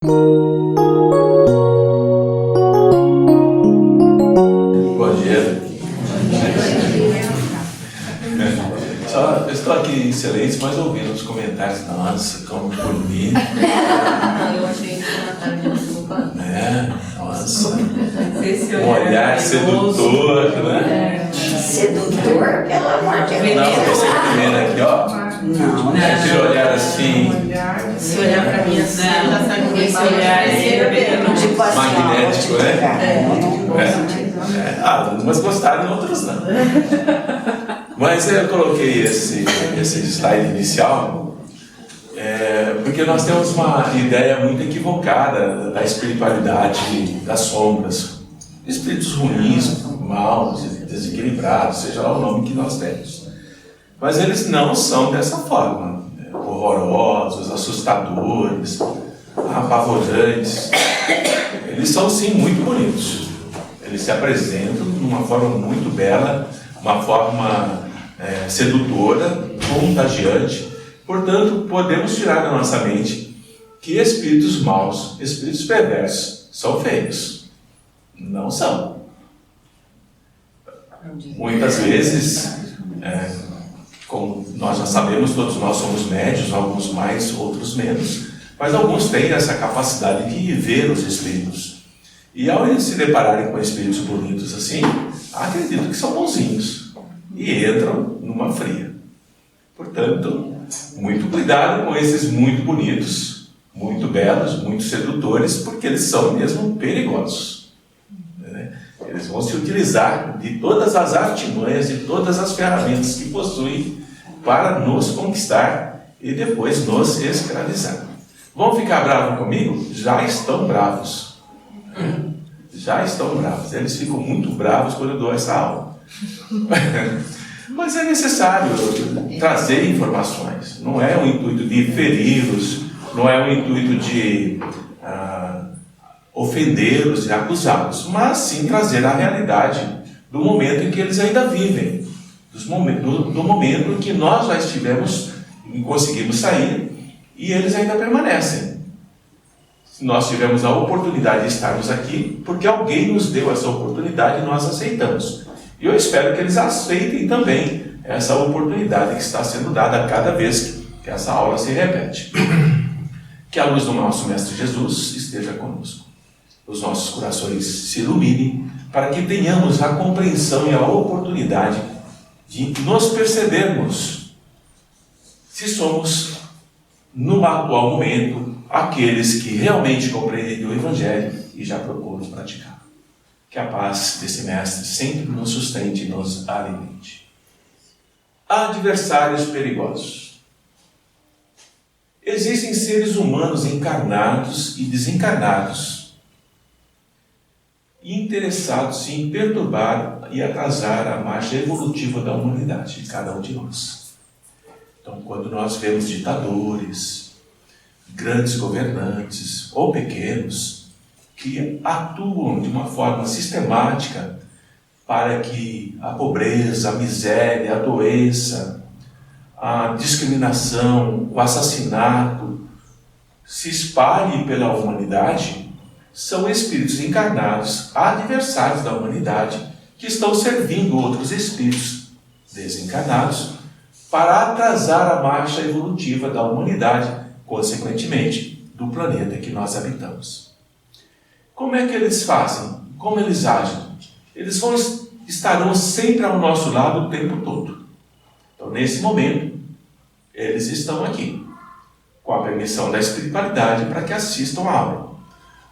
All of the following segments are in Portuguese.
Bom dia. Eu estou aqui em silêncio, mas ouvindo os comentários. Nossa, como bonito. Eu achei que na tarde desculpa. Nossa. Esse Um olhar sedutor, né? Sedutor, pelo amor de Deus. Não, esse primeiro aqui, ó. Não, Aquele olhar assim, Se olhar pra mim assim, ela sabe que esse olhar é tipo assim, magnético, ó, né? Umas gostaram, outras não. Mas eu coloquei esse slide inicial porque nós temos uma ideia muito equivocada da espiritualidade das sombras. Espíritos ruins, maus, desequilibrados, seja lá o nome que nós temos. Mas eles não são dessa forma, horrorosos, assustadores, apavorantes. Eles são sim muito bonitos. Eles se apresentam de uma forma muito bela, uma forma sedutora, contagiante. Portanto, podemos tirar da nossa mente que espíritos maus, espíritos perversos, são feios. Não são. Muitas vezes, como nós já sabemos, todos nós somos médios, alguns mais, outros menos, mas alguns têm essa capacidade de ver os espíritos. E ao se depararem com espíritos bonitos assim, acreditam que são bonzinhos e entram numa fria. Portanto, muito cuidado com esses muito bonitos, muito belos, muito sedutores, porque eles são mesmo perigosos. Eles vão se utilizar de todas as artimanhas, de todas as ferramentas que possuem para nos conquistar e depois nos escravizar. Vão ficar bravos comigo? Já estão bravos. Já estão bravos. Eles ficam muito bravos quando eu dou essa aula. Mas é necessário trazer informações. Não é o intuito de feri-los, não é o intuito de ofendê-los e acusá-los, mas sim trazer a realidade do momento em que eles ainda vivem, do momento em que nós já estivemos e conseguimos sair e eles ainda permanecem. Nós tivemos a oportunidade de estarmos aqui porque alguém nos deu essa oportunidade e nós aceitamos. E eu espero que eles aceitem também essa oportunidade que está sendo dada a cada vez que essa aula se repete. Que a luz do nosso Mestre Jesus esteja conosco. Os nossos corações se iluminem para que tenhamos a compreensão e a oportunidade de nos percebermos se somos, no atual momento, aqueles que realmente compreendem o Evangelho e já procuram praticar. Que a paz desse Mestre sempre nos sustente e nos alimente. Adversários perigosos. Existem seres humanos encarnados e desencarnados, interessados em perturbar e atrasar a marcha evolutiva da humanidade, de cada um de nós. Então, quando nós vemos ditadores, grandes governantes ou pequenos, que atuam de uma forma sistemática para que a pobreza, a miséria, a doença, a discriminação, o assassinato se espalhe pela humanidade, são espíritos encarnados, adversários da humanidade, que estão servindo outros espíritos desencarnados para atrasar a marcha evolutiva da humanidade, consequentemente, do planeta que nós habitamos. Como é que eles fazem? Como eles agem? Eles estarão sempre ao nosso lado o tempo todo. Então, nesse momento, eles estão aqui, com a permissão da espiritualidade, para que assistam a aula.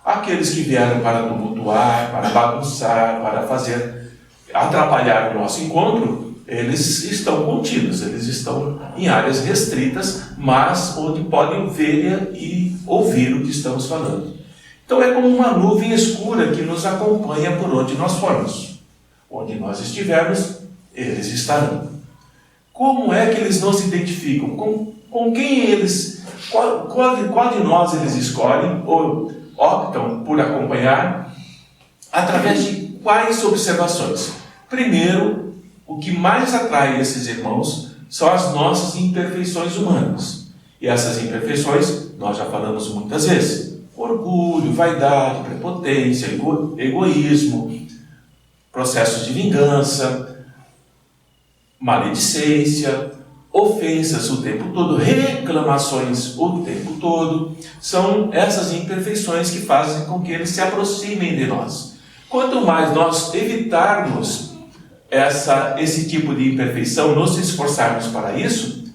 Aqueles que vieram para tumultuar, para bagunçar, para atrapalhar o nosso encontro, eles estão contidos, eles estão em áreas restritas, mas onde podem ver e ouvir o que estamos falando. Então é como uma nuvem escura que nos acompanha por onde nós formos. Onde nós estivermos, eles estarão. Como é que eles nos identificam? Com quem eles, qual de nós eles escolhem ou optam por acompanhar? Através de quais observações? Primeiro, o que mais atrai esses irmãos são as nossas imperfeições humanas. E essas imperfeições, nós já falamos muitas vezes, orgulho, vaidade, prepotência, egoísmo, processos de vingança, maledicência, ofensas o tempo todo, reclamações o tempo todo. São essas imperfeições que fazem com que eles se aproximem de nós. Quanto mais nós evitarmos esse tipo de imperfeição, nos esforçarmos para isso,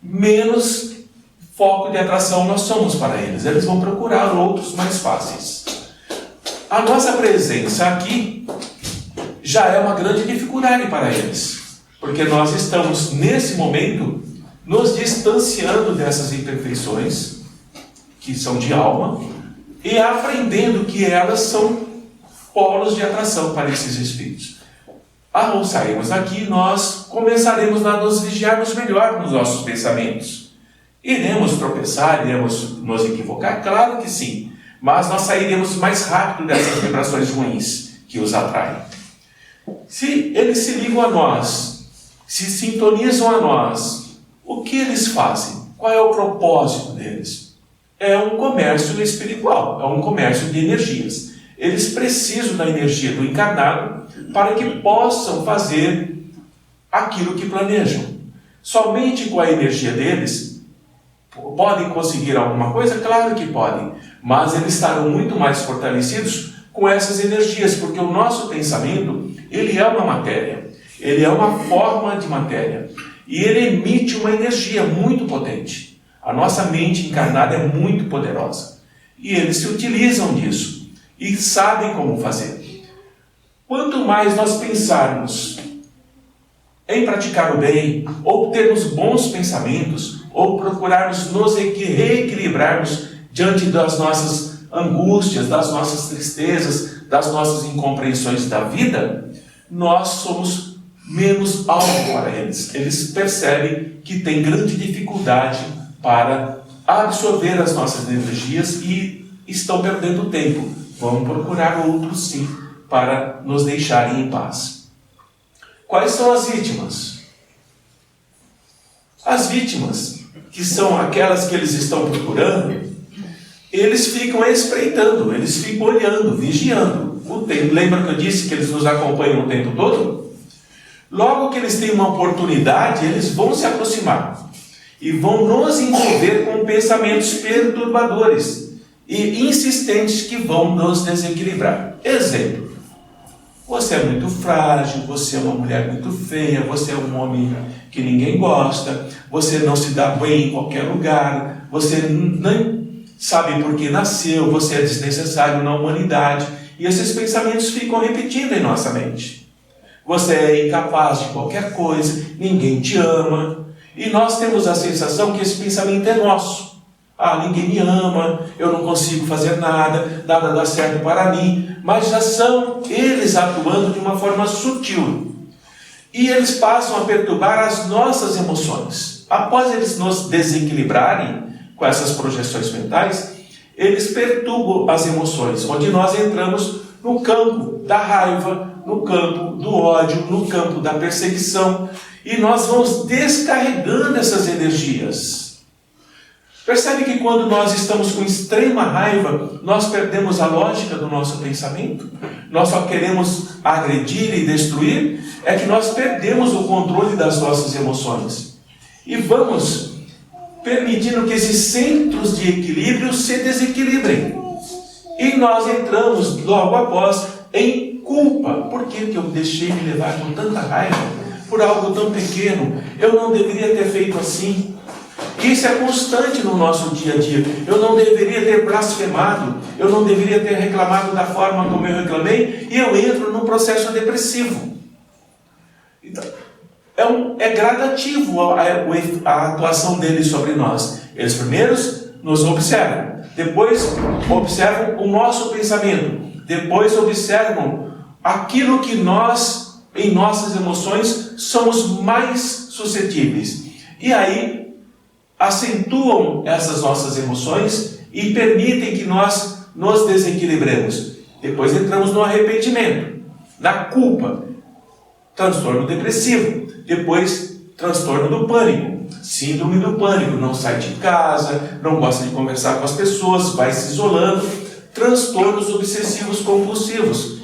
menos foco de atração nós somos para eles. Eles vão procurar outros mais fáceis. A nossa presença aqui já é uma grande dificuldade para eles, porque nós estamos, nesse momento, nos distanciando dessas imperfeições, que são de alma, e aprendendo que elas são polos de atração para esses espíritos. Ao sairmos daqui, nós começaremos a nos vigiarmos melhor nos nossos pensamentos. Iremos tropeçar, iremos nos equivocar? Claro que sim, mas nós sairemos mais rápido dessas vibrações ruins que os atraem. Se eles se ligam a nós, se sintonizam a nós, o que eles fazem? Qual é o propósito deles? É um comércio espiritual, é um comércio de energias. Eles precisam da energia do encarnado para que possam fazer aquilo que planejam. Somente com a energia deles, podem conseguir alguma coisa? Claro que podem, mas eles estarão muito mais fortalecidos com essas energias, porque o nosso pensamento, ele é uma matéria, ele é uma forma de matéria, e ele emite uma energia muito potente. A nossa mente encarnada é muito poderosa, e eles se utilizam disso, e sabem como fazer. Quanto mais nós pensarmos em praticar o bem, ou termos bons pensamentos, ou procurarmos nos reequilibrarmos diante das nossas angústias, das nossas tristezas, das nossas incompreensões da vida, nós somos menos alvo para eles. Eles percebem que tem grande dificuldade para absorver as nossas energias e estão perdendo tempo. Vamos procurar outros sim, para nos deixarem em paz. Quais são as vítimas? As vítimas, que são aquelas que eles estão procurando, eles ficam espreitando, eles ficam olhando, vigiando o tempo. Lembra que eu disse que eles nos acompanham o tempo todo? Logo que eles têm uma oportunidade, eles vão se aproximar e vão nos envolver com pensamentos perturbadores e insistentes que vão nos desequilibrar. Exemplo: você é muito frágil, você é uma mulher muito feia, você é um homem que ninguém gosta, você não se dá bem em qualquer lugar, você nem sabe por que nasceu, você é desnecessário na humanidade. E esses pensamentos ficam repetindo em nossa mente. Você é incapaz de qualquer coisa, ninguém te ama. E nós temos a sensação que esse pensamento é nosso. Ninguém me ama, eu não consigo fazer nada, nada dá certo para mim. Mas já são eles atuando de uma forma sutil. E eles passam a perturbar as nossas emoções. Após eles nos desequilibrarem com essas projeções mentais, eles perturbam as emoções, onde nós entramos no campo da raiva, no campo do ódio, no campo da perseguição, e nós vamos descarregando essas energias. Percebe que quando nós estamos com extrema raiva, nós perdemos a lógica do nosso pensamento? Nós só queremos agredir e destruir? É que nós perdemos o controle das nossas emoções. E vamos permitindo que esses centros de equilíbrio se desequilibrem. E nós entramos logo após em culpa. Por que eu deixei me levar com tanta raiva por algo tão pequeno? Eu não deveria ter feito assim. Isso é constante no nosso dia a dia. Eu não deveria ter blasfemado, eu não deveria ter reclamado da forma como eu reclamei, e eu entro num processo depressivo. Então, é gradativo a atuação deles sobre nós. Eles primeiro nos observam, depois observam o nosso pensamento, depois observam aquilo que nós, em nossas emoções, somos mais suscetíveis. E aí acentuam essas nossas emoções e permitem que nós nos desequilibremos. Depois entramos no arrependimento, na culpa, transtorno depressivo, depois transtorno do pânico. síndrome do pânico, não sai de casa, não gosta de conversar com as pessoas, vai se isolando, transtornos obsessivos compulsivos.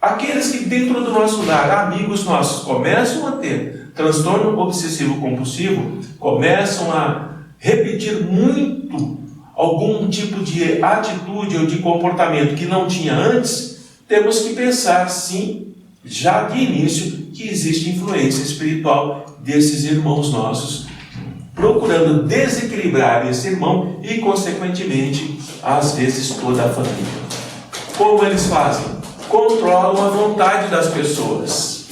Aqueles que dentro do nosso lar, amigos nossos, começam a ter transtorno obsessivo compulsivo, começam a repetir muito algum tipo de atitude ou de comportamento que não tinha antes, temos que pensar, sim, já de início, que existe influência espiritual desses irmãos nossos, procurando desequilibrar esse irmão e, consequentemente, às vezes toda a família. Como eles fazem? Controlam a vontade das pessoas.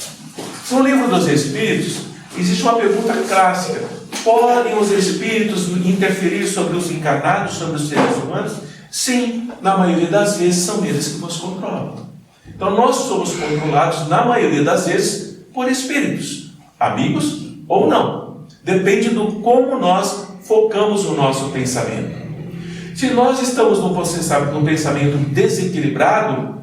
No livro dos Espíritos, existe uma pergunta clássica: podem os Espíritos interferir sobre os encarnados, sobre os seres humanos? Sim, na maioria das vezes são eles que nos controlam. Então nós somos controlados, na maioria das vezes, por Espíritos, amigos ou não. Depende do como nós focamos o nosso pensamento. Se nós estamos num pensamento desequilibrado,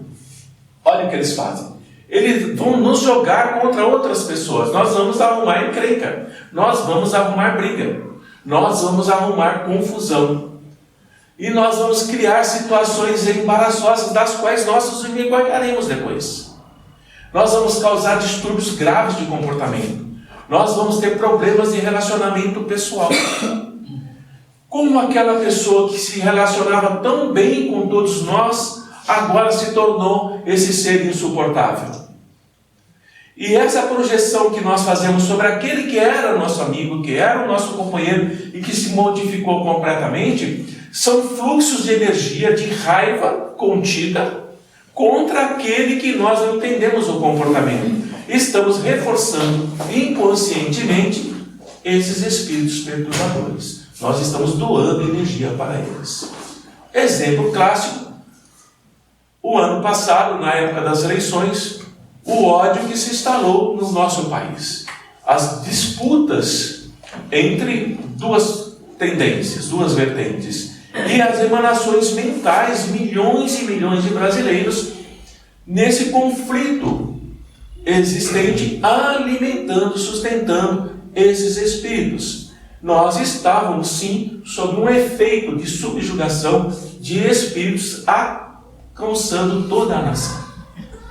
olha o que eles fazem. Eles vão nos jogar contra outras pessoas. Nós vamos arrumar encrenca. Nós vamos arrumar briga. Nós vamos arrumar confusão. E nós vamos criar situações embaraçosas das quais nós nos envergonharemos depois. Nós vamos causar distúrbios graves de comportamento. Nós vamos ter problemas de relacionamento pessoal. Como aquela pessoa que se relacionava tão bem com todos nós, agora se tornou esse ser insuportável. E essa projeção que nós fazemos sobre aquele que era nosso amigo, que era o nosso companheiro e que se modificou completamente, são fluxos de energia, de raiva contida contra aquele que nós não entendemos o comportamento. Estamos reforçando inconscientemente esses espíritos perturbadores. Nós estamos doando energia para eles. Exemplo clássico: o ano passado, na época das eleições, o ódio que se instalou no nosso país. As disputas entre duas tendências, duas vertentes. E as emanações mentais, milhões e milhões de brasileiros, nesse conflito existente, alimentando, sustentando esses espíritos. Nós estávamos, sim, sob um efeito de subjugação de espíritos alcançando toda a nação.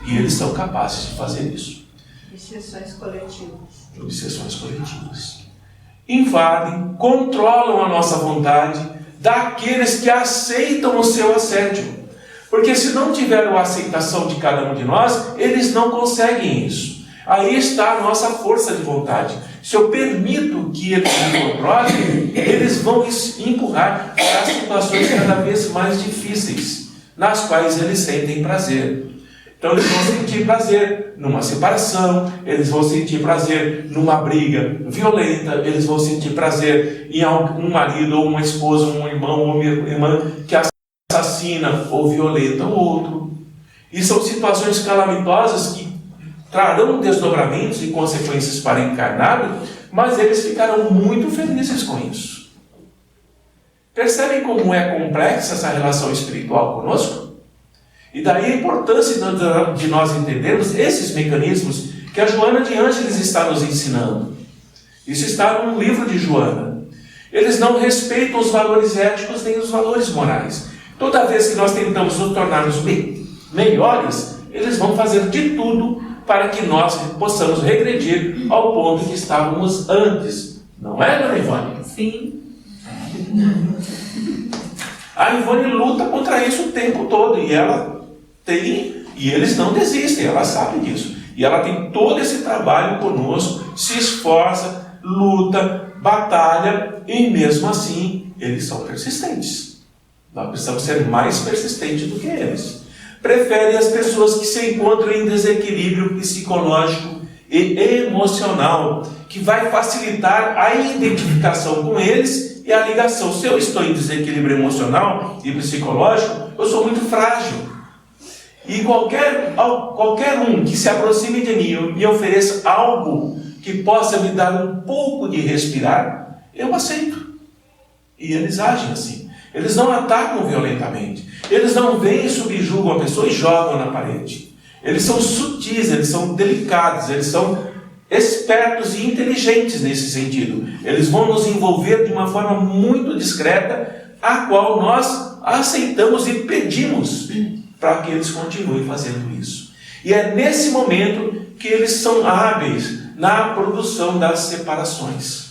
E eles são capazes de fazer isso. Obsessões coletivas. Obsessões coletivas. Invadem, controlam a nossa vontade daqueles que aceitam o seu assédio. Porque se não tiver a aceitação de cada um de nós, eles não conseguem isso. Aí está a nossa força de vontade. Se eu permito que eles me controlem, eles vão empurrar para situações cada vez mais difíceis, nas quais eles sentem prazer. Então eles vão sentir prazer numa separação, eles vão sentir prazer numa briga violenta, eles vão sentir prazer em um marido ou uma esposa, um irmão ou uma irmã que assassina ou violenta o outro. E são situações calamitosas que trarão desdobramentos e consequências para o encarnado, mas eles ficarão muito felizes com isso. Percebem como é complexa essa relação espiritual conosco? E daí a importância de nós entendermos esses mecanismos que a Joana de Ângeles está nos ensinando. Isso está no livro de Joana. Eles não respeitam os valores éticos nem os valores morais. Toda vez que nós tentamos nos tornarmos melhores, eles vão fazer de tudo para que nós possamos regredir ao ponto que estávamos antes. Não é, dona Ivone? Sim. A Ivone luta contra isso o tempo todo e eles não desistem, ela sabe disso. E ela tem todo esse trabalho conosco, se esforça, luta, batalha, e mesmo assim, eles são persistentes. Nós precisamos ser mais persistentes do que eles. Preferem as pessoas que se encontram em desequilíbrio psicológico e emocional, que vai facilitar a identificação com eles e a ligação. Se eu estou em desequilíbrio emocional e psicológico, eu sou muito frágil. E qualquer um que se aproxime de mim e me ofereça algo que possa me dar um pouco de respirar, eu aceito. E eles agem assim. Eles não atacam violentamente. Eles não vêm e subjugam a pessoa e jogam na parede. Eles são sutis, eles são delicados, eles são espertos e inteligentes nesse sentido. Eles vão nos envolver de uma forma muito discreta, a qual nós aceitamos e pedimos para que eles continuem fazendo isso. E é nesse momento que eles são hábeis na produção das separações.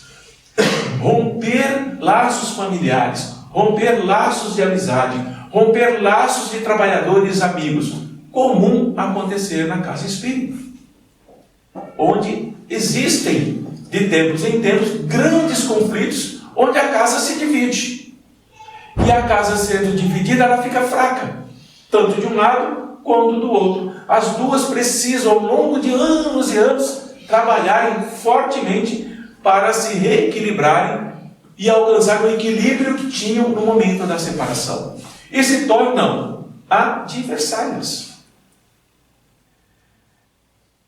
Romper laços familiares, romper laços de amizade, romper laços de trabalhadores amigos, comum acontecer na casa espírita, onde existem, de tempos em tempos, grandes conflitos, onde a casa se divide. E a casa sendo dividida, ela fica fraca, tanto de um lado quanto do outro. As duas precisam, ao longo de anos e anos, trabalharem fortemente para se reequilibrarem e alcançar o equilíbrio que tinham no momento da separação. E se tornam adversários.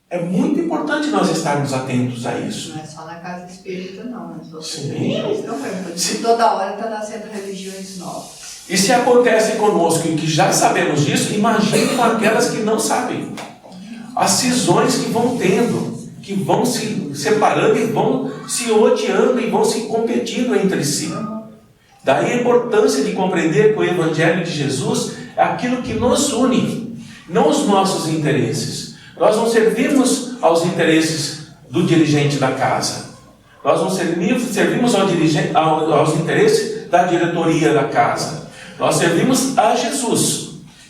É muito importante nós estarmos atentos a isso. Não é só na casa espírita, não. Sim. Toda hora está nascendo religiões novas. E se acontece conosco e que já sabemos disso, imagine com aquelas que não sabem. As cisões que vão tendo, que vão se separando e vão se odiando e vão se competindo entre si. Daí a importância de compreender que o Evangelho de Jesus é aquilo que nos une, não os nossos interesses. Nós não servimos aos interesses do dirigente da casa. Nós não servimos aos interesses da diretoria da casa. Nós servimos a Jesus.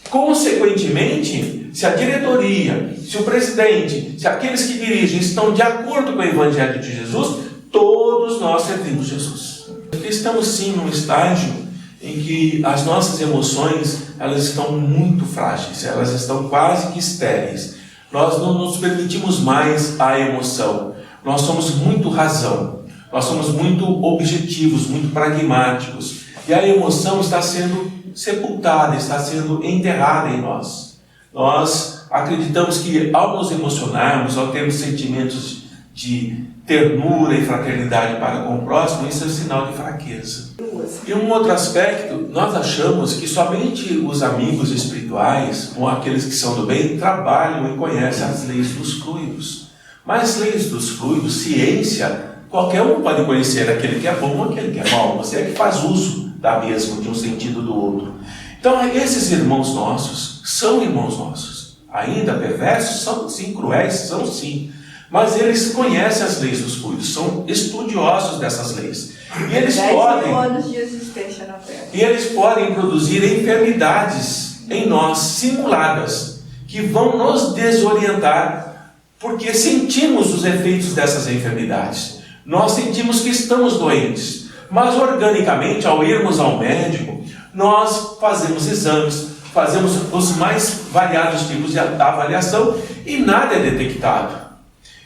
Consequentemente, se a diretoria, se o presidente, se aqueles que dirigem estão de acordo com o Evangelho de Jesus, todos nós servimos Jesus. Porque estamos sim num estágio em que as nossas emoções, elas estão muito frágeis, elas estão quase que estéreis. Nós não nos permitimos mais a emoção. Nós somos muito razão. Nós somos muito objetivos, muito pragmáticos. E a emoção está sendo sepultada, está sendo enterrada em nós. Nós acreditamos que ao nos emocionarmos, ao termos sentimentos de ternura e fraternidade para com o próximo, isso é um sinal de fraqueza. E um outro aspecto, nós achamos que somente os amigos espirituais, ou aqueles que são do bem, trabalham e conhecem as leis dos fluidos. Mas as leis dos fluidos, ciência, qualquer um pode conhecer aquele que é bom ou aquele que é mau. Você é que faz uso da mesma, de um sentido do outro. Então, esses irmãos nossos são irmãos nossos. Ainda perversos, são sim, cruéis, são sim. Mas eles conhecem as leis dos fluidos, são estudiosos dessas leis. E eles podem, anos de existência na Terra. E eles podem produzir enfermidades em nós, simuladas, que vão nos desorientar, porque sentimos os efeitos dessas enfermidades. Nós sentimos que estamos doentes, mas organicamente, ao irmos ao médico, nós fazemos exames, fazemos os mais variados tipos de avaliação e nada é detectado.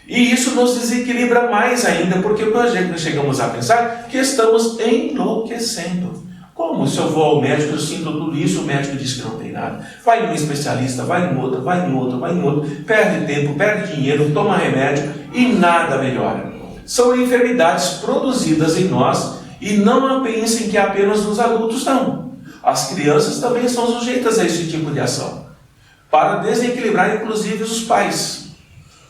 E isso nos desequilibra mais ainda, porque nós chegamos a pensar que estamos enlouquecendo. Como? Se eu vou ao médico, eu sinto tudo isso, o médico diz que não tem nada. Vai em um especialista, vai em outro, vai em outro, vai em outro, perde tempo, perde dinheiro, toma remédio e nada melhora. São enfermidades produzidas em nós e não pensem que é apenas nos adultos, não. As crianças também são sujeitas a esse tipo de ação, para desequilibrar inclusive os pais.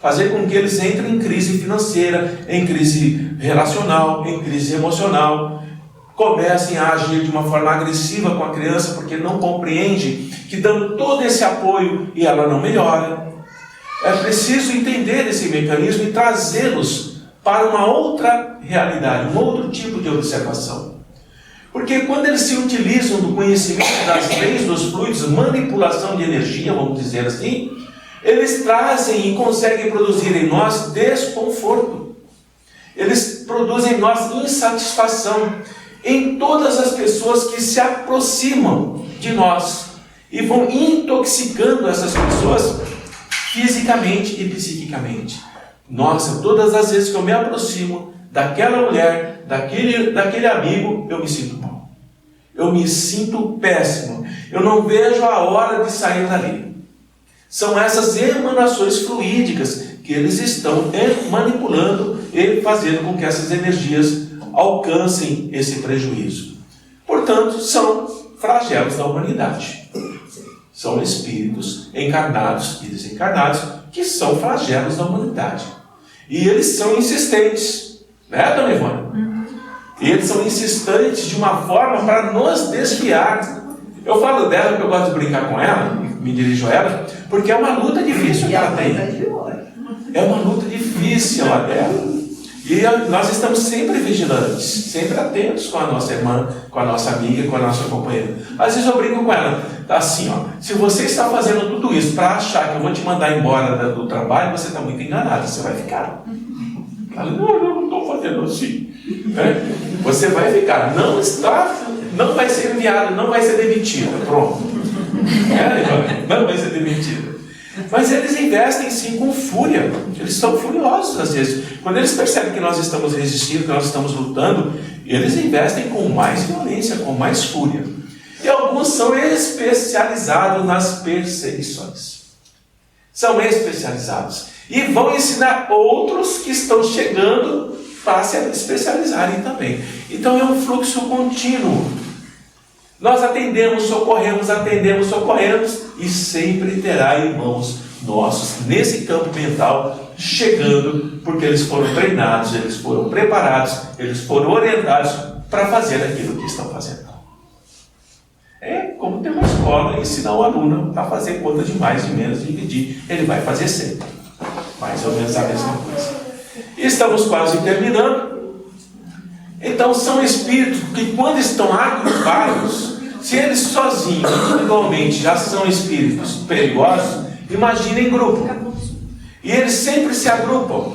Fazer com que eles entrem em crise financeira, em crise relacional, em crise emocional, comecem a agir de uma forma agressiva com a criança, porque não compreende que dando todo esse apoio e ela não melhora. É preciso entender esse mecanismo e trazê-los para uma outra realidade, um outro tipo de observação. Porque quando eles se utilizam do conhecimento das leis dos fluidos, manipulação de energia, vamos dizer assim, eles trazem e conseguem produzir em nós desconforto. Eles produzem em nós insatisfação em todas as pessoas que se aproximam de nós e vão intoxicando essas pessoas fisicamente e psiquicamente. Nossa, todas as vezes que eu me aproximo daquela mulher, daquele amigo, eu me sinto mal. Eu me sinto péssimo. Eu não vejo a hora de sair dali. São essas emanações fluídicas que eles estão manipulando e fazendo com que essas energias alcancem esse prejuízo. Portanto, são flagelos da humanidade. São espíritos encarnados e desencarnados que são flagelos da humanidade. E eles são insistentes, né, dona Ivone? E eles são insistentes de uma forma para nos desviar. Eu falo dela porque eu gosto de brincar com ela, me dirijo a ela, porque é uma luta difícil que ela tem. É uma luta difícil a dela. E nós estamos sempre vigilantes, sempre atentos com a nossa irmã, com a nossa amiga, com a nossa companheira. Às vezes eu brinco com ela, assim, ó, se você está fazendo tudo isso para achar que eu vou te mandar embora do trabalho, você está muito enganado, você vai ficar. Ela, não, eu não estou fazendo assim. Você vai ficar, não vai ser enviado, não vai ser demitido, pronto. Não vai ser demitido. Mas eles investem sim com fúria, eles estão furiosos às vezes. Quando eles percebem que nós estamos resistindo, que nós estamos lutando, eles investem com mais violência, com mais fúria. E alguns são especializados nas perseguições. São especializados. E vão ensinar outros que estão chegando para se especializarem também. Então é um fluxo contínuo. Nós atendemos, socorremos, e sempre terá irmãos nossos nesse campo mental chegando, porque eles foram treinados, eles foram preparados, eles foram orientados para fazer aquilo que estão fazendo. É como ter uma escola e ensinar o aluno a fazer conta de mais, de menos, dividir. Ele vai fazer sempre. Mais ou menos a mesma coisa. Estamos quase terminando. Então são espíritos que quando estão agrupados, se eles sozinhos, individualmente, já são espíritos perigosos, imaginem grupo. E eles sempre se agrupam.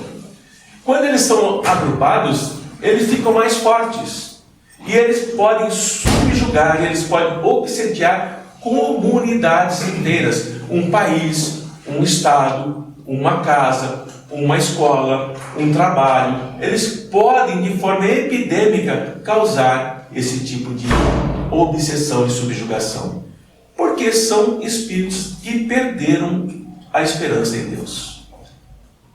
Quando eles são agrupados, eles ficam mais fortes. E eles podem subjugar, eles podem obsediar comunidades inteiras. Um país, um estado, uma casa, uma escola, um trabalho. Eles podem, de forma epidêmica, causar esse tipo de obsessão e subjugação. Porque são espíritos que perderam a esperança em Deus.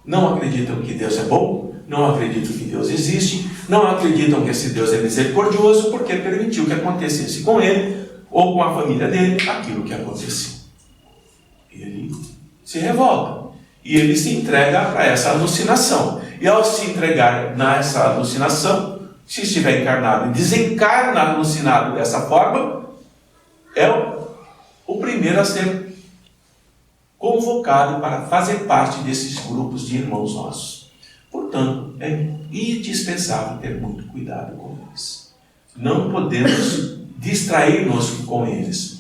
Não acreditam que Deus é bom, não acreditam que Deus existe, não acreditam que esse Deus é misericordioso porque permitiu que acontecesse com ele ou com a família dele aquilo que aconteceu. Ele se revolta e ele se entrega para essa alucinação. E ao se entregar nessa alucinação, se estiver encarnado e desencarna alucinado dessa forma, é o primeiro a ser convocado para fazer parte desses grupos de irmãos nossos. Portanto, é indispensável ter muito cuidado com eles. Não podemos distrair-nos com eles.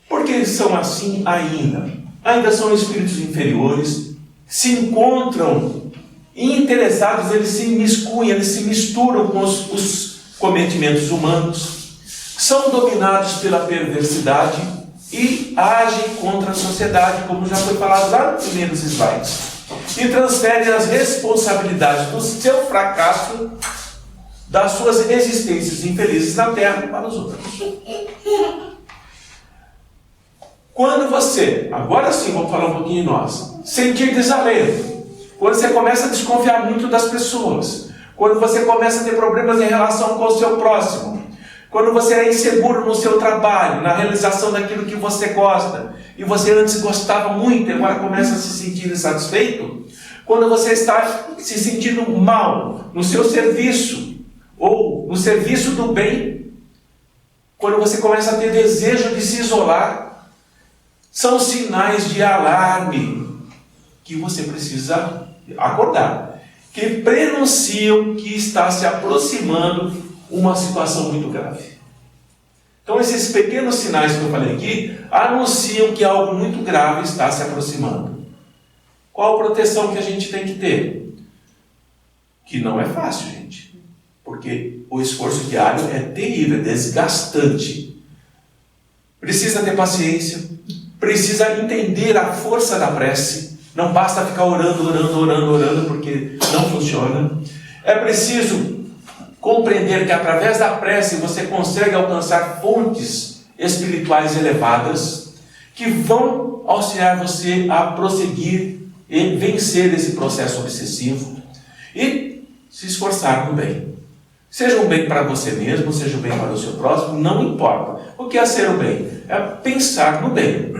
Porque eles são assim ainda. Ainda são espíritos inferiores, se encontram interessados, eles se imiscuem, eles se misturam com os cometimentos humanos, são dominados pela perversidade e agem contra a sociedade, como já foi falado lá nos primeiros slides, e transferem as responsabilidades do seu fracasso, das suas existências infelizes na Terra, para os outros. Quando você, agora sim vamos falar um pouquinho de nós, sentir desalento, quando você começa a desconfiar muito das pessoas, quando você começa a ter problemas em relação com o seu próximo, quando você é inseguro no seu trabalho, na realização daquilo que você gosta, e você antes gostava muito e agora começa a se sentir insatisfeito, quando você está se sentindo mal no seu serviço, ou no serviço do bem, quando você começa a ter desejo de se isolar, são sinais de alarme que você precisa acordar, que prenunciam que está se aproximando uma situação muito grave. Então esses pequenos sinais que eu falei aqui anunciam que algo muito grave está se aproximando. Qual a proteção que a gente tem que ter? Que não é fácil, gente, porque o esforço diário é terrível, é desgastante. Precisa ter paciência, precisa entender a força da prece. Não basta ficar orando, porque não funciona. É preciso compreender que através da prece você consegue alcançar fontes espirituais elevadas que vão auxiliar você a prosseguir e vencer esse processo obsessivo e se esforçar no bem. Seja um bem para você mesmo, seja um bem para o seu próximo, não importa. O que é ser o bem? É pensar no bem.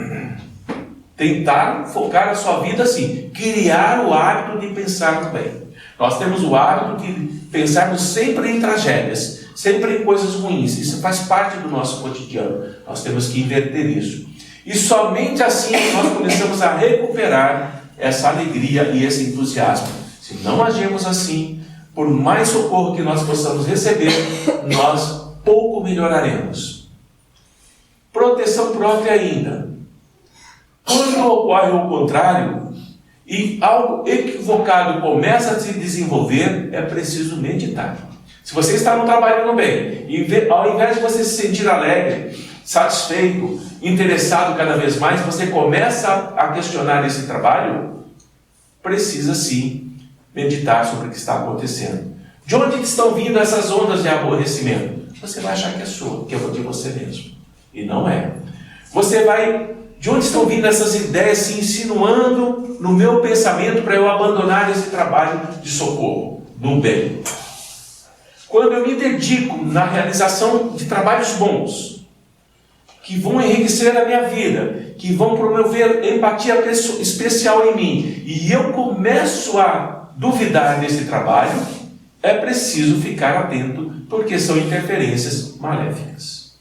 Tentar focar a sua vida assim, criar o hábito de pensar no bem. Nós temos o hábito de pensarmos sempre em tragédias, sempre em coisas ruins. Isso faz parte do nosso cotidiano. Nós temos que inverter isso. E somente assim nós começamos a recuperar essa alegria e esse entusiasmo. Se não agirmos assim, por mais socorro que nós possamos receber, nós pouco melhoraremos. Proteção própria ainda. Quando ocorre o contrário, e algo equivocado começa a se desenvolver, é preciso meditar. Se você está no trabalho no bem, ao invés de você se sentir alegre, satisfeito, interessado cada vez mais, você começa a questionar esse trabalho, precisa sim meditar sobre o que está acontecendo. De onde estão vindo essas ondas de aborrecimento? Você vai achar que é sua, que é de você mesmo. E não é. De onde estão vindo essas ideias se insinuando no meu pensamento para eu abandonar esse trabalho de socorro, do bem? Quando eu me dedico na realização de trabalhos bons, que vão enriquecer a minha vida, que vão promover empatia especial em mim, e eu começo a duvidar desse trabalho, é preciso ficar atento, porque são interferências maléficas.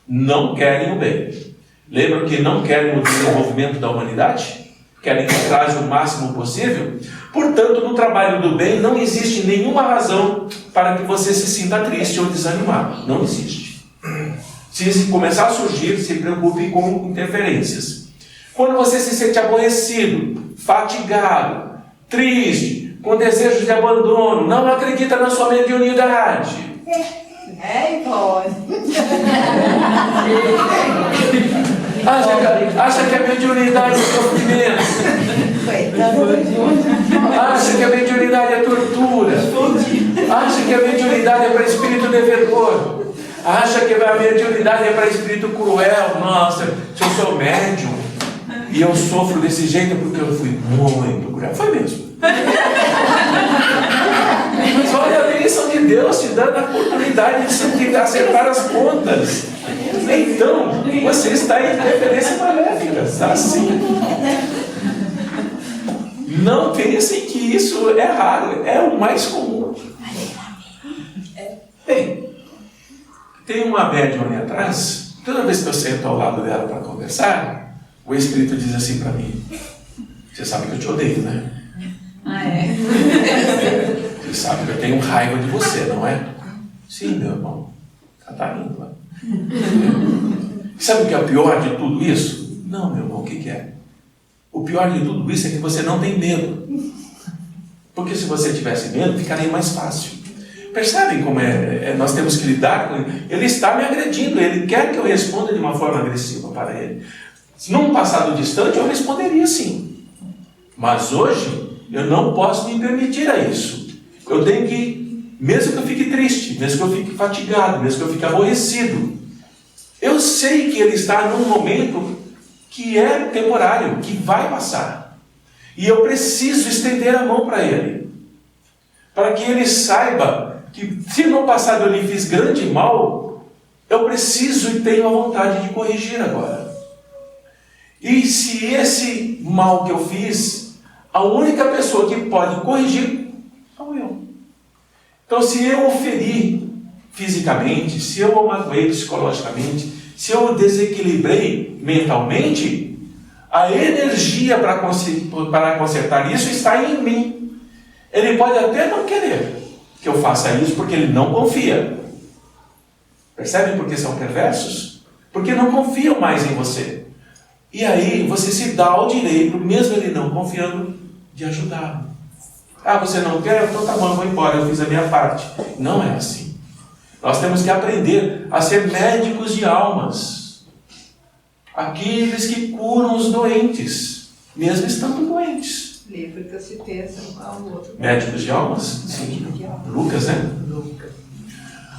Não querem o bem. Lembram que não querem o desenvolvimento da humanidade? Querem que traga o máximo possível? Portanto, no trabalho do bem não existe nenhuma razão para que você se sinta triste ou desanimado. Não existe. Se começar a surgir, se preocupe com interferências. Quando você se sente aborrecido, fatigado, triste, com desejo de abandono, não acredita na sua mediunidade. Acha que a mediunidade é sofrimento. Acha que a mediunidade é tortura. Acha que a mediunidade é para espírito devedor. Acha que a mediunidade é para espírito cruel. Nossa, se eu sou médium e eu sofro desse jeito porque eu fui muito cruel. Foi mesmo. Mas olha a bênção de Deus te dando a oportunidade de acertar as contas. Então, você está em interferência maléfica. Está assim. Não pensem que isso é raro. É o mais comum. Bem, tem uma médium ali atrás. Toda vez que eu sento ao lado dela para conversar, o Espírito diz assim para mim: você sabe que eu te odeio, né? Você sabe que eu tenho raiva de você, não é? Sim, meu irmão. Está indo lá. Sabe o que é o pior de tudo isso? Não, meu irmão, o que é? O pior de tudo isso é que você não tem medo. Porque se você tivesse medo, ficaria mais fácil. Percebem como nós temos que lidar com ele? Ele está me agredindo, ele quer que eu responda de uma forma agressiva para ele. Num passado distante, eu responderia sim. Mas hoje, eu não posso me permitir a isso. Eu tenho que, mesmo que eu fique triste, mesmo que eu fique fatigado, mesmo que eu fique aborrecido, eu sei que ele está num momento que é temporário, que vai passar. E eu preciso estender a mão para ele. Para que ele saiba que se no passado eu lhe fiz grande mal, eu preciso e tenho a vontade de corrigir agora. E se esse mal que eu fiz, a única pessoa que pode corrigir sou eu. Então, se eu o feri fisicamente, se eu o magoei psicologicamente, se eu o desequilibrei mentalmente, a energia para consertar isso está em mim. Ele pode até não querer que eu faça isso, porque ele não confia. Percebem por que são perversos? Porque não confiam mais em você. E aí você se dá ao direito, mesmo ele não confiando, de ajudá-lo. Ah, você não quer? Então tá bom, eu vou embora, eu fiz a minha parte. Não é assim. Nós temos que aprender a ser médicos de almas. Aqueles que curam os doentes, mesmo estando doentes. Livro que eu citei assim ao outro. Médicos de almas? Sim. Lucas, né?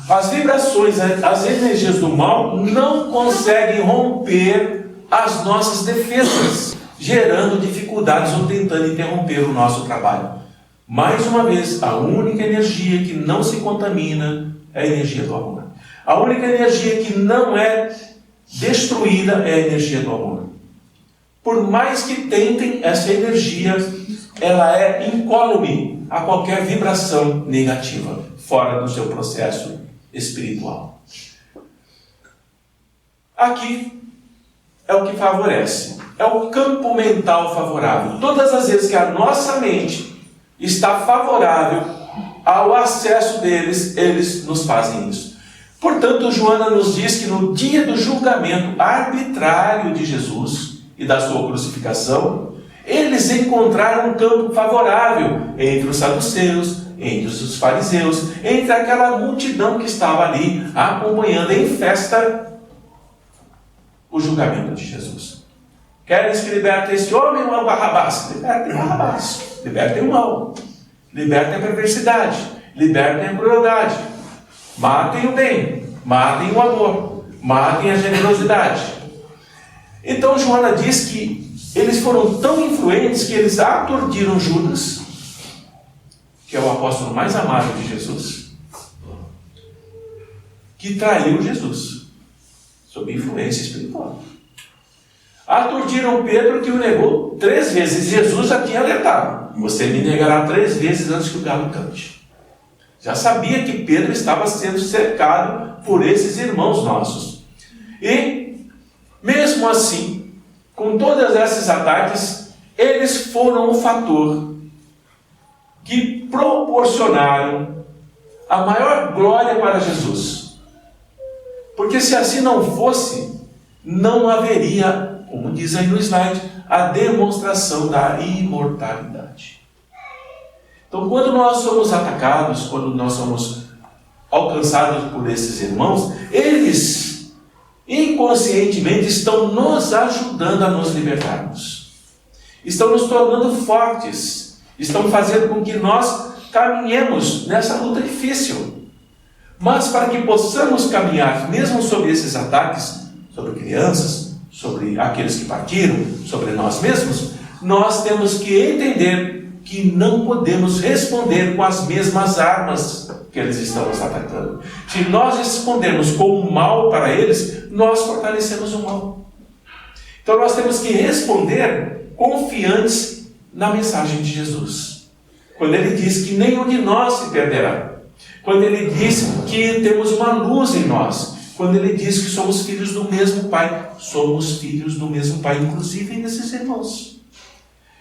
As vibrações, as energias do mal não conseguem romper as nossas defesas, gerando dificuldades ou tentando interromper o nosso trabalho. Mais uma vez, a única energia que não se contamina é a energia do amor. A única energia que não é destruída é a energia do amor. por mais que tentem, essa energia, ela é incólume a qualquer vibração negativa, fora do seu processo espiritual. Aqui é o que favorece, é o campo mental favorável. Todas as vezes que a nossa mente está favorável ao acesso deles, eles nos fazem isso. Portanto, Joana nos diz que no dia do julgamento arbitrário de Jesus e da sua crucificação, eles encontraram um campo favorável entre os saduceus, entre os fariseus, entre aquela multidão que estava ali acompanhando em festa o julgamento de Jesus. Queres que liberte esse homem ou o Barrabás? Libertem Barrabás, libertem o mal, libertem a perversidade, libertem a crueldade, matem o bem, matem o amor, matem a generosidade. Então Joana diz que eles foram tão influentes que eles aturdiram Judas, que é o apóstolo mais amado de Jesus, que traiu Jesus, sob influência espiritual. Aturdiram Pedro, que o negou 3 vezes. Jesus já tinha alertado: você me negará 3 vezes antes que o galo cante. Já sabia que Pedro estava sendo cercado por esses irmãos nossos. E, mesmo assim, com todos esses ataques, eles foram o fator que proporcionaram a maior glória para Jesus. Porque se assim não fosse, não haveria, como diz aí no slide, a demonstração da imortalidade. Então, quando nós somos atacados, quando nós somos alcançados por esses irmãos, eles inconscientemente estão nos ajudando a nos libertarmos. Estão nos tornando fortes. Estão fazendo com que nós caminhemos nessa luta difícil. Mas para que possamos caminhar, mesmo sobre esses ataques, sobre crianças, sobre aqueles que partiram, sobre nós mesmos, nós temos que entender que não podemos responder com as mesmas armas que eles estão nos atacando. Se nós respondermos com o mal para eles, nós fortalecemos o mal. Então nós temos que responder confiantes na mensagem de Jesus. Quando ele diz que nenhum de nós se perderá. Quando ele diz que temos uma luz em nós. Quando ele diz que somos filhos do mesmo Pai. Somos filhos do mesmo Pai, inclusive nesses irmãos.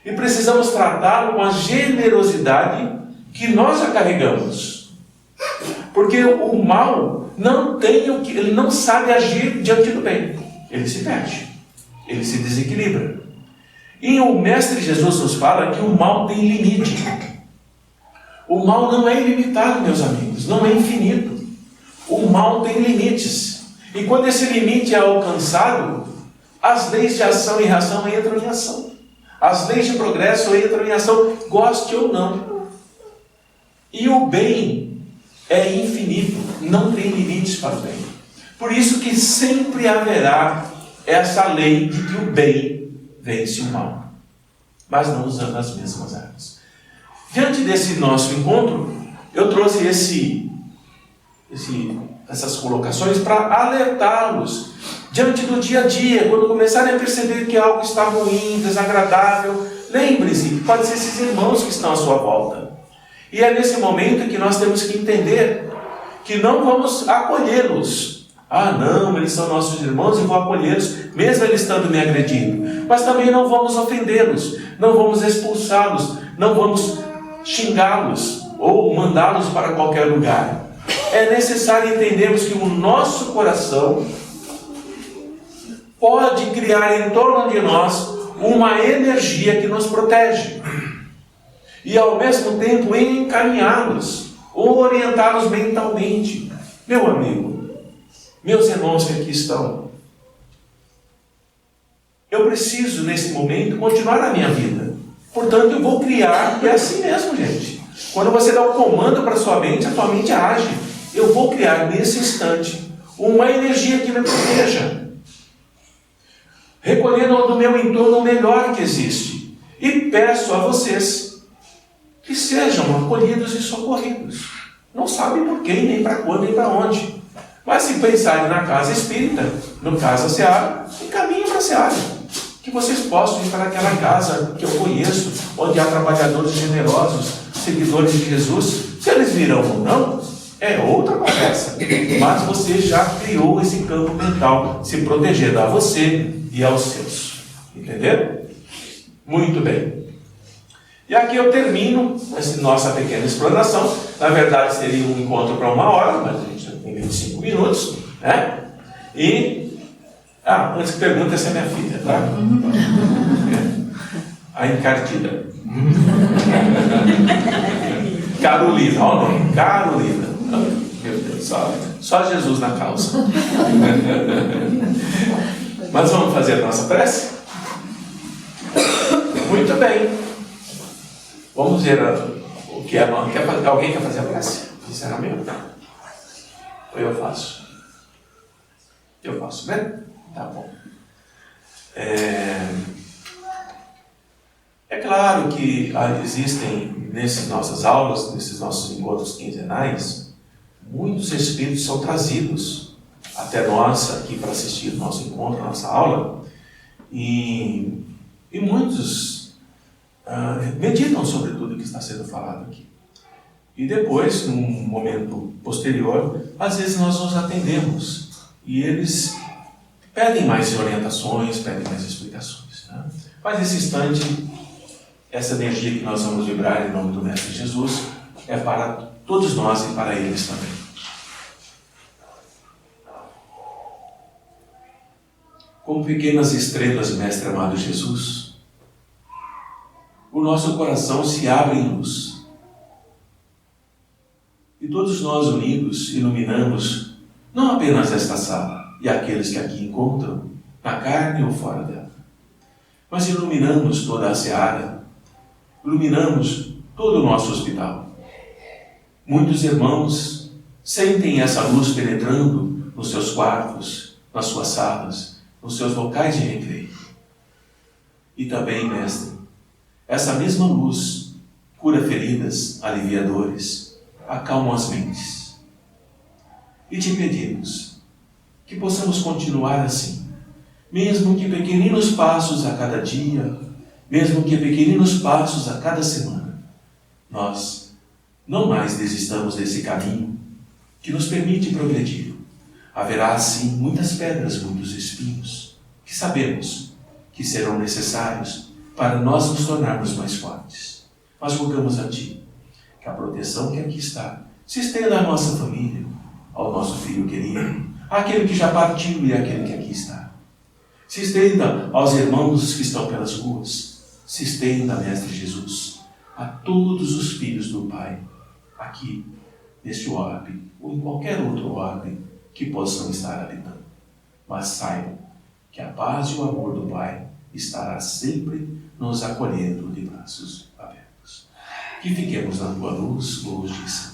E precisamos tratá-lo com a generosidade que nós já carregamos. Porque o mal não tem o que, ele não sabe agir diante do bem. Ele se perde. Ele se desequilibra. E o Mestre Jesus nos fala que o mal tem limite. O mal não é ilimitado, meus amigos, não é infinito. O mal tem limites. E quando esse limite é alcançado, as leis de ação e reação entram em ação. As leis de progresso entram em ação, goste ou não. E o bem é infinito, não tem limites para o bem. Por isso que sempre haverá essa lei de que o bem vence o mal, mas não usando as mesmas armas. Diante desse nosso encontro, eu trouxe essas colocações para alertá-los diante do dia a dia, quando começarem a perceber que algo está ruim, desagradável. Lembre-se que pode ser esses irmãos que estão à sua volta. E é nesse momento que nós temos que entender que não vamos acolhê-los. Ah, não, eles são nossos irmãos e vou acolhê-los, mesmo eles estando me agredindo. Mas também não vamos ofendê-los, não vamos expulsá-los, não vamos xingá-los ou mandá-los para qualquer lugar. É necessário entendermos que o nosso coração pode criar em torno de nós uma energia que nos protege. E ao mesmo tempo encaminhá-los ou orientá-los mentalmente. Meu amigo, meus irmãos que aqui estão, eu preciso nesse momento continuar a minha vida. Portanto, eu vou criar, e é assim mesmo, gente. Quando você dá um comando para a sua mente, a tua mente age. Eu vou criar nesse instante uma energia que me proteja, recolhendo do meu entorno o melhor que existe. E peço a vocês que sejam acolhidos e socorridos. Não sabem por quem, nem para quando, nem para onde. Mas se pensarem na casa espírita, no Casa Seara, encaminhem para a Seara. que vocês possam ir para aquela casa que eu conheço, onde há trabalhadores generosos, seguidores de Jesus. Se eles virão ou não, é outra conversa. Mas você já criou esse campo mental, se protegendo a você e aos seus. Entenderam? Muito bem. E aqui eu termino essa nossa pequena explanação. Na verdade seria um encontro para 1 hora, mas a gente já tem 25 minutos, né? E antes que pergunte, essa é minha filha, tá? A encardida. Carolina, olha o nome, Carolina. Meu Deus, só Jesus na causa. Mas vamos fazer a nossa prece? Muito bem. Vamos ver o que é. Alguém quer fazer a prece? Sinceramente? Ou eu faço? Eu faço, né? Tá bom. É claro que existem nessas nossas aulas, nesses nossos encontros quinzenais, muitos espíritos são trazidos até nós aqui para assistir o nosso encontro, a nossa aula, e muitos meditam sobre tudo que está sendo falado aqui. E depois, num momento posterior, às vezes nós nos atendemos e eles pedem mais orientações, pedem mais explicações, né? Mas nesse instante, essa energia que nós vamos vibrar em nome do Mestre Jesus é para todos nós e para eles também. Como pequenas estrelas, Mestre amado Jesus, o nosso coração se abre em luz. E todos nós unidos iluminamos não apenas esta sala e aqueles que aqui encontram, na carne ou fora dela, mas iluminamos toda a seara, iluminamos todo o nosso hospital. Muitos irmãos sentem essa luz penetrando nos seus quartos, nas suas salas, nos seus locais de recreio. E também, Mestre, essa mesma luz cura feridas, alivia dores, acalma as mentes. E te pedimos que possamos continuar assim, mesmo que pequeninos passos a cada dia, mesmo que pequeninos passos a cada semana, nós não mais desistamos desse caminho que nos permite progredir. Haverá, sim, muitas pedras, muitos espinhos, que sabemos que serão necessários para nós nos tornarmos mais fortes. Mas rogamos a Ti que a proteção que aqui está se estenda à nossa família, ao nosso filho querido, àquele que já partiu e àquele que aqui está. Se estenda aos irmãos que estão pelas ruas, se estenda, Mestre Jesus, a todos os filhos do Pai, aqui, neste orbe, ou em qualquer outro orbe que possam estar habitando. Mas saibam que a paz e o amor do Pai estará sempre nos acolhendo de braços abertos. Que fiquemos na Tua luz, luz de